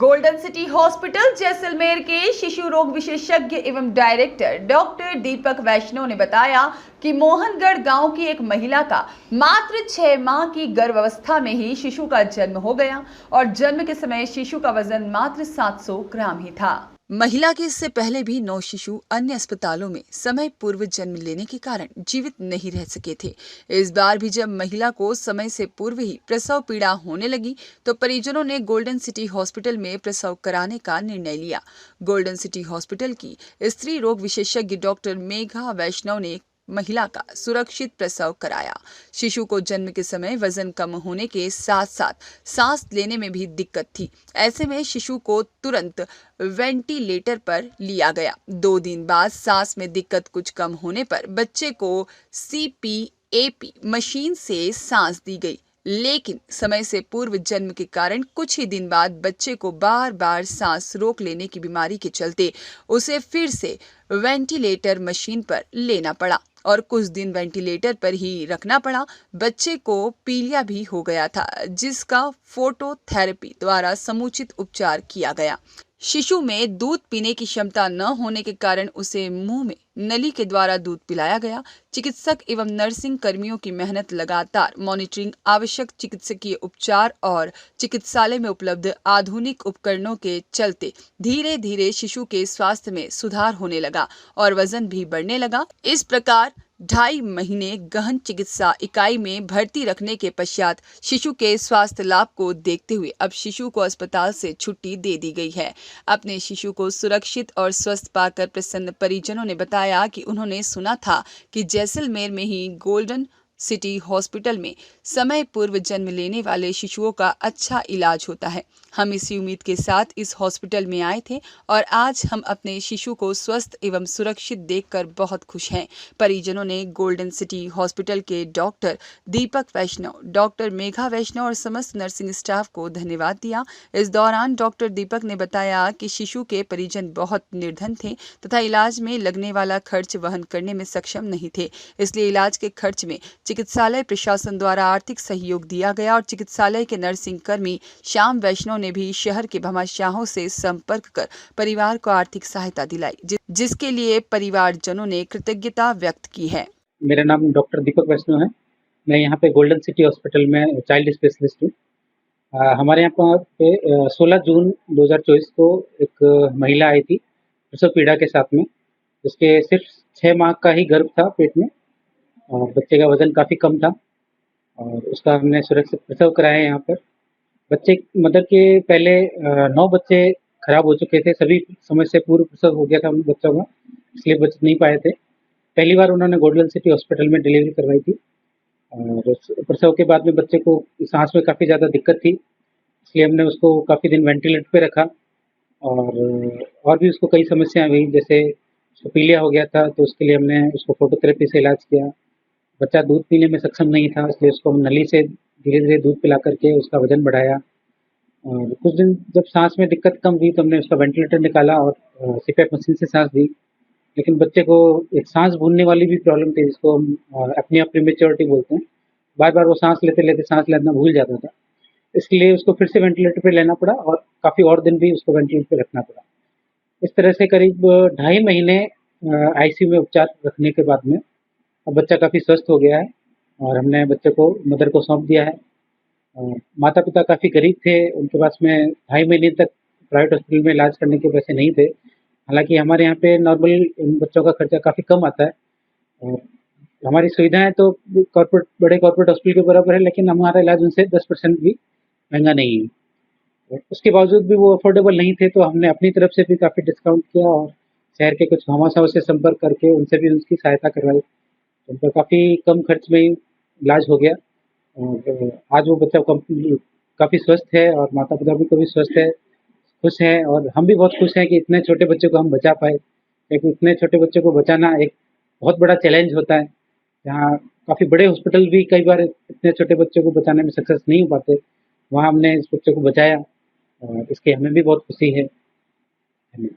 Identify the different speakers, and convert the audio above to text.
Speaker 1: Golden city hospital Jaisalmer के शिशु रोग विशेषज्ञ एवं डायरेक्टर डॉक्टर दीपक वैष्णव ने बताया कि मोहनगढ़ गांव की एक महिला का मात्र 6 माह की गर्भावस्था में ही शिशु का जन्म हो गया और जन्म के समय शिशु का वजन मात्र 700 ग्राम ही था। महिला के इससे पहले भी 9 शिशु अन्य अस्पतालों में समय पूर्व जन्म लेने के कारण जीवित नहीं रह सके थे। इस बार भी जब महिला को समय से पूर्व ही प्रसव पीड़ा होने लगी तो परिजनों ने गोल्डन सिटी हॉस्पिटल में प्रसव कराने का निर्णय लिया। गोल्डन सिटी हॉस्पिटल की स्त्री रोग विशेषज्ञ डॉक्टर मेघा वैष्णव ने महिला का सुरक्षित प्रसव कराया। शिशु को जन्म के समय वजन कम होने के साथ साथ सांस लेने में भी दिक्कत थी। ऐसे में शिशु को तुरंत वेंटिलेटर पर लिया गया। 2 दिन बाद सांस में दिक्कत कुछ कम होने पर बच्चे को CPAP मशीन से सांस दी गई, लेकिन समय से पूर्व जन्म के कारण कुछ ही दिन बाद बच्चे को बार बार सांस रोक लेने की बीमारी के चलते उसे फिर से वेंटिलेटर मशीन पर लेना पड़ा और कुछ दिन वेंटिलेटर पर ही रखना पड़ा। बच्चे को पीलिया भी हो गया था, जिसका फोटोथेरेपी द्वारा समुचित उपचार किया गया। शिशु में दूध पीने की क्षमता न होने के कारण उसे मुंह में नली के द्वारा दूध पिलाया गया। चिकित्सक एवं नर्सिंग कर्मियों की मेहनत, लगातार मॉनिटरिंग, आवश्यक चिकित्सकीय उपचार और चिकित्सालय में उपलब्ध आधुनिक उपकरणों के चलते धीरे धीरे शिशु के स्वास्थ्य में सुधार होने लगा और वजन भी बढ़ने लगा। इस प्रकार 2.5 महीने गहन चिकित्सा इकाई में भर्ती रखने के पश्चात शिशु के स्वास्थ्य लाभ को देखते हुए अब शिशु को अस्पताल से छुट्टी दे दी गई है। अपने शिशु को सुरक्षित और स्वस्थ पाकर प्रसन्न परिजनों ने बताया कि उन्होंने सुना था कि जैसलमेर में ही गोल्डन सिटी हॉस्पिटल में समय पूर्व जन्म लेने वाले शिशुओं का अच्छा इलाज होता है। हम इसी उम्मीद के साथ इस हॉस्पिटल में आए थे और आज हम अपने शिशु को स्वस्थ एवं सुरक्षित देखकर बहुत खुश हैं। परिजनों ने गोल्डन सिटी हॉस्पिटल के डॉक्टर दीपक वैष्णव, डॉक्टर मेघा वैष्णव और समस्त नर्सिंग स्टाफ को धन्यवाद दिया। इस दौरान डॉक्टर दीपक ने बताया कि शिशु के परिजन बहुत निर्धन थे तथा इलाज में लगने वाला खर्च वहन करने में सक्षम नहीं थे, इसलिए इलाज के खर्च में चिकित्सालय प्रशासन द्वारा आर्थिक सहयोग दिया गया और चिकित्सालय के नर्सिंग कर्मी श्याम वैष्णव ने भी शहर के भामाशाहों से संपर्क कर परिवार को आर्थिक सहायता दिलाई, जिसके लिए परिवारजनों ने कृतज्ञता व्यक्त की है।
Speaker 2: मेरा नाम डॉक्टर दीपक वैष्णव है। मैं यहाँ पे गोल्डन सिटी हॉस्पिटल में चाइल्ड स्पेशलिस्ट हूँ। हमारे यहाँ पे 16 जून 2024 को एक महिला आई थी प्रसव पीड़ा के साथ में, जिसके सिर्फ 6 माह का ही गर्भ था पेट में और बच्चे का वजन काफ़ी कम था और उसका हमने सुरक्षित प्रसव कराया यहाँ पर। बच्चे मदर के पहले 9 बच्चे खराब हो चुके थे, सभी समय से पूर्व प्रसव हो गया था उन बच्चों का, इसलिए बच नहीं पाए थे। पहली बार उन्होंने गोल्डन सिटी हॉस्पिटल में डिलीवरी करवाई थी और प्रसव के बाद में बच्चे को सांस में काफ़ी ज़्यादा दिक्कत थी, इसलिए हमने उसको काफ़ी दिन वेंटिलेटर पे रखा और भी उसको कई समस्याएं हुई, जैसे उसको पीलिया हो गया था तो उसके लिए हमने उसको फोटोथेरेपी से इलाज किया। बच्चा दूध पीने में सक्षम नहीं था, इसलिए उसको हम नली से धीरे धीरे दूध पिला करके उसका वजन बढ़ाया और कुछ दिन जब सांस में दिक्कत कम हुई तो हमने उसका वेंटिलेटर निकाला और CPAP मशीन से सांस दी। लेकिन बच्चे को एक सांस भूलने वाली भी प्रॉब्लम थी, जिसको हम अपनी प्रीमेच्योरिटी बोलते हैं। बार बार वो सांस लेते लेते सांस लेना भूल जाता था, इसलिए उसको फिर से वेंटिलेटर पे लेना पड़ा और काफ़ी और दिन भी उसको वेंटिलेटर पे रखना पड़ा। इस तरह से करीब 2.5 महीने ICU में उपचार रखने के बाद में अब बच्चा काफ़ी स्वस्थ हो गया है और हमने बच्चे को मदर को सौंप दिया है। माता पिता काफ़ी गरीब थे, उनके पास में 2.5 महीने तक प्राइवेट हॉस्पिटल में इलाज करने के पैसे नहीं थे। हालांकि हमारे यहाँ पे नॉर्मल इन बच्चों का खर्चा काफ़ी कम आता है और हमारी सुविधाएं तो बड़े कॉर्पोरेट हॉस्पिटल के बराबर है, लेकिन हमारा इलाज उनसे 10% भी महंगा नहीं है। उसके बावजूद भी वो अफोर्डेबल नहीं थे, तो हमने अपनी तरफ से भी काफ़ी डिस्काउंट किया और शहर के कुछ भामाशाहों से संपर्क करके उनसे भी उनकी सहायता करवाई। उनका काफ़ी कम खर्च में इलाज हो गया और आज वो बच्चा काफ़ी स्वस्थ है और माता पिता भी काफ़ी स्वस्थ है, खुश हैं और हम भी बहुत खुश हैं कि इतने छोटे बच्चे को हम बचा पाए, क्योंकि इतने छोटे बच्चे को बचाना एक बहुत बड़ा चैलेंज होता है। जहाँ काफ़ी बड़े हॉस्पिटल भी कई बार इतने छोटे बच्चों को बचाने में सक्सेस नहीं हो पाते, वहाँ हमने इस बच्चे को बचाया और इसकी हमें भी बहुत खुशी है। धन्यवाद।